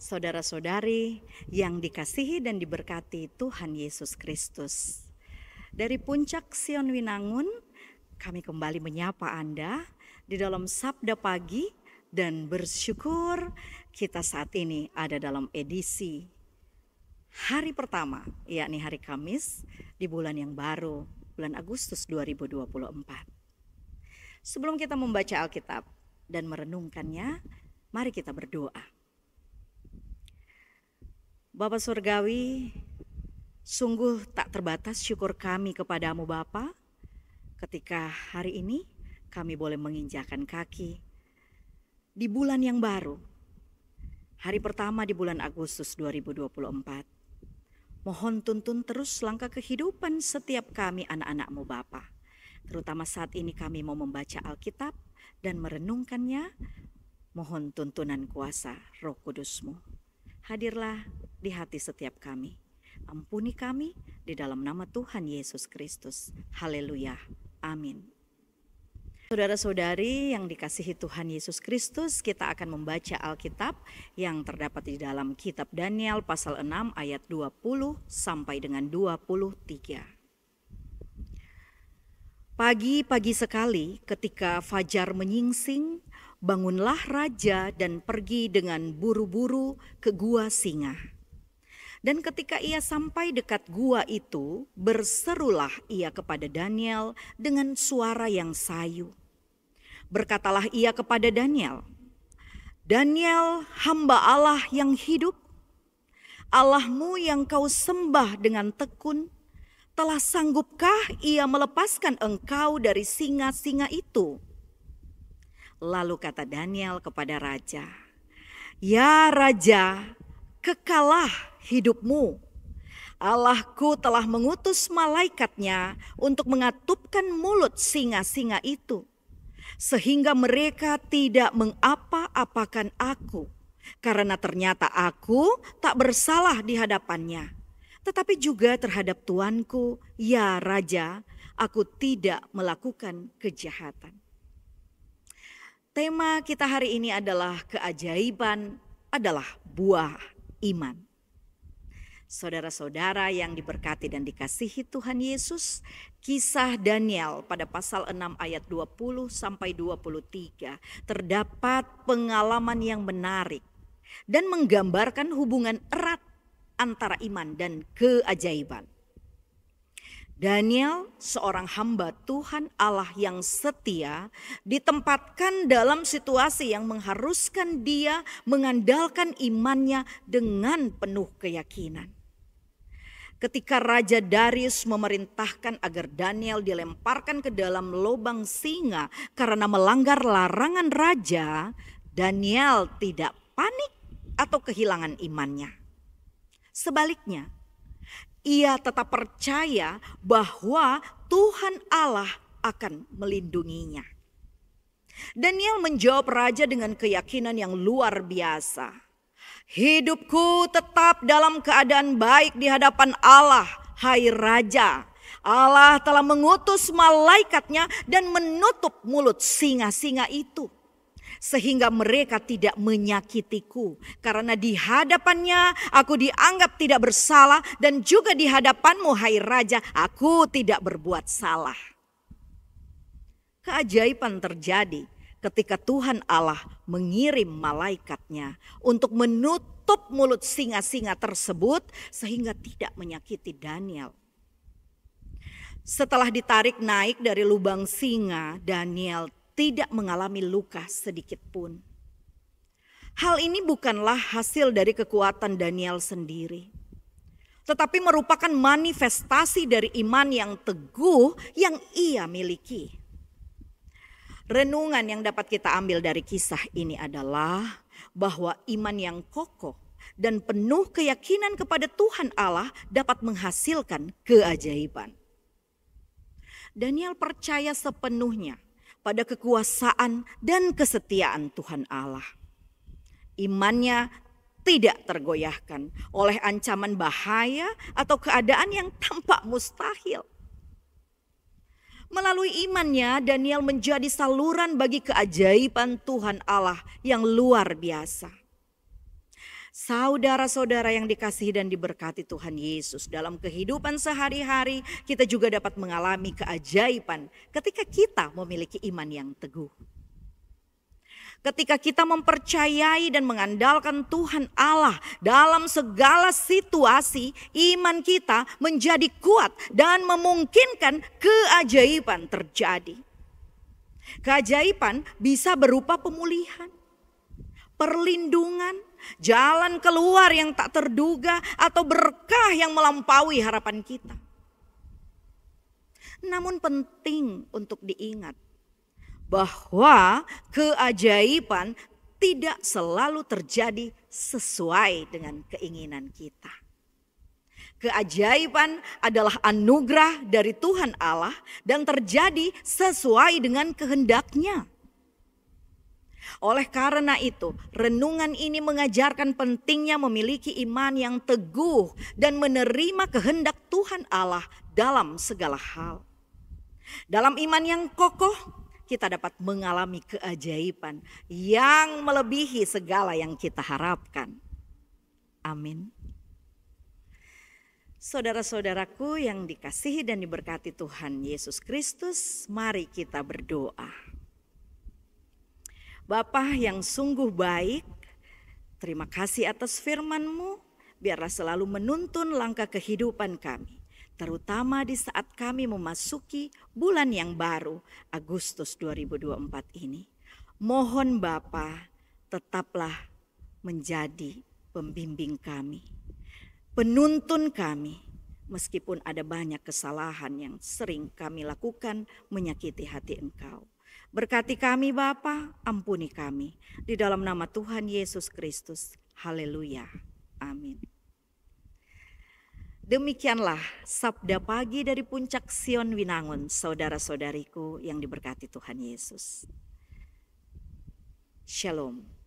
saudara-saudari yang dikasihi dan diberkati Tuhan Yesus Kristus. Dari puncak Sion Winangun, kami kembali menyapa Anda di dalam Sabda Pagi dan bersyukur kita saat ini ada dalam edisi hari pertama, yakni hari Kamis di bulan yang baru, bulan Agustus 2024. Sebelum kita membaca Alkitab dan merenungkannya, mari kita berdoa. Bapa Surgawi, sungguh tak terbatas syukur kami kepadamu Bapa, ketika hari ini kami boleh menginjakkan kaki di bulan yang baru, hari pertama di bulan Agustus 2024. Mohon tuntun terus langkah kehidupan setiap kami anak-anak-Mu Bapa. Terutama saat ini kami mau membaca Alkitab dan merenungkannya. Mohon tuntunan kuasa Roh Kudus-Mu. Hadirlah di hati setiap kami. Ampuni kami di dalam nama Tuhan Yesus Kristus. Haleluya. Amin. Saudara-saudari yang dikasihi Tuhan Yesus Kristus, kita akan membaca Alkitab yang terdapat di dalam kitab Daniel pasal 6 ayat 20 sampai dengan 23. Pagi-pagi sekali ketika fajar menyingsing, bangunlah raja dan pergi dengan buru-buru ke gua singa. Dan ketika ia sampai dekat gua itu, berserulah ia kepada Daniel dengan suara yang sayu. Berkatalah ia kepada Daniel, "Daniel, hamba Allah yang hidup, Allahmu yang kau sembah dengan tekun, telah sanggupkah ia melepaskan engkau dari singa-singa itu?" Lalu kata Daniel kepada raja, "Ya Raja, kekalah hidupmu. Allahku telah mengutus malaikatnya untuk mengatupkan mulut singa-singa itu, sehingga mereka tidak mengapa-apakan aku, karena ternyata aku tak bersalah di hadapannya. Tetapi juga terhadap tuanku, ya Raja, aku tidak melakukan kejahatan." Tema kita hari ini adalah keajaiban adalah buah iman. Saudara-saudara yang diberkati dan dikasihi Tuhan Yesus, kisah Daniel pada pasal 6 ayat 20 sampai 23 terdapat pengalaman yang menarik dan menggambarkan hubungan erat antara iman dan keajaiban. Daniel, seorang hamba Tuhan Allah yang setia, ditempatkan dalam situasi yang mengharuskan dia mengandalkan imannya dengan penuh keyakinan. Ketika Raja Darius memerintahkan agar Daniel dilemparkan ke dalam lubang singa karena melanggar larangan raja, Daniel tidak panik atau kehilangan imannya. Sebaliknya, ia tetap percaya bahwa Tuhan Allah akan melindunginya. Daniel menjawab raja dengan keyakinan yang luar biasa. "Hidupku tetap dalam keadaan baik di hadapan Allah, hai Raja. Allah telah mengutus malaikatnya dan menutup mulut singa-singa itu, sehingga mereka tidak menyakitiku, karena di hadapannya aku dianggap tidak bersalah, dan juga di hadapanmu hai Raja aku tidak berbuat salah." Keajaiban terjadi ketika Tuhan Allah mengirim malaikatnya untuk menutup mulut singa-singa tersebut sehingga tidak menyakiti Daniel. Setelah ditarik naik dari lubang singa, Daniel tidak mengalami luka sedikit pun. Hal ini bukanlah hasil dari kekuatan Daniel sendiri, tetapi merupakan manifestasi dari iman yang teguh yang ia miliki. Renungan yang dapat kita ambil dari kisah ini adalah bahwa iman yang kokoh dan penuh keyakinan kepada Tuhan Allah dapat menghasilkan keajaiban. Daniel percaya sepenuhnya pada kekuasaan dan kesetiaan Tuhan Allah. Imannya tidak tergoyahkan oleh ancaman bahaya atau keadaan yang tampak mustahil. Melalui imannya, Daniel menjadi saluran bagi keajaiban Tuhan Allah yang luar biasa. Saudara-saudara yang dikasihi dan diberkati Tuhan Yesus, dalam kehidupan sehari-hari kita juga dapat mengalami keajaiban ketika kita memiliki iman yang teguh. Ketika kita mempercayai dan mengandalkan Tuhan Allah dalam segala situasi, iman kita menjadi kuat dan memungkinkan keajaiban terjadi. Keajaiban bisa berupa pemulihan, perlindungan, jalan keluar yang tak terduga, atau berkah yang melampaui harapan kita. Namun penting untuk diingat bahwa keajaiban tidak selalu terjadi sesuai dengan keinginan kita. Keajaiban adalah anugerah dari Tuhan Allah dan terjadi sesuai dengan kehendak-Nya. Oleh karena itu, renungan ini mengajarkan pentingnya memiliki iman yang teguh dan menerima kehendak Tuhan Allah dalam segala hal. Dalam iman yang kokoh, kita dapat mengalami keajaiban yang melebihi segala yang kita harapkan. Amin. Saudara-saudaraku yang dikasihi dan diberkati Tuhan Yesus Kristus, mari kita berdoa. Bapa yang sungguh baik, terima kasih atas firman-Mu, biarlah selalu menuntun langkah kehidupan kami. Terutama di saat kami memasuki bulan yang baru, Agustus 2024 ini. Mohon Bapa, tetaplah menjadi pembimbing kami, penuntun kami, meskipun ada banyak kesalahan yang sering kami lakukan menyakiti hati Engkau. Berkati kami Bapa, ampuni kami. Di dalam nama Tuhan Yesus Kristus. Haleluya. Amin. Demikianlah sabda pagi dari Puncak Sion Winangun, saudara-saudariku yang diberkati Tuhan Yesus. Shalom.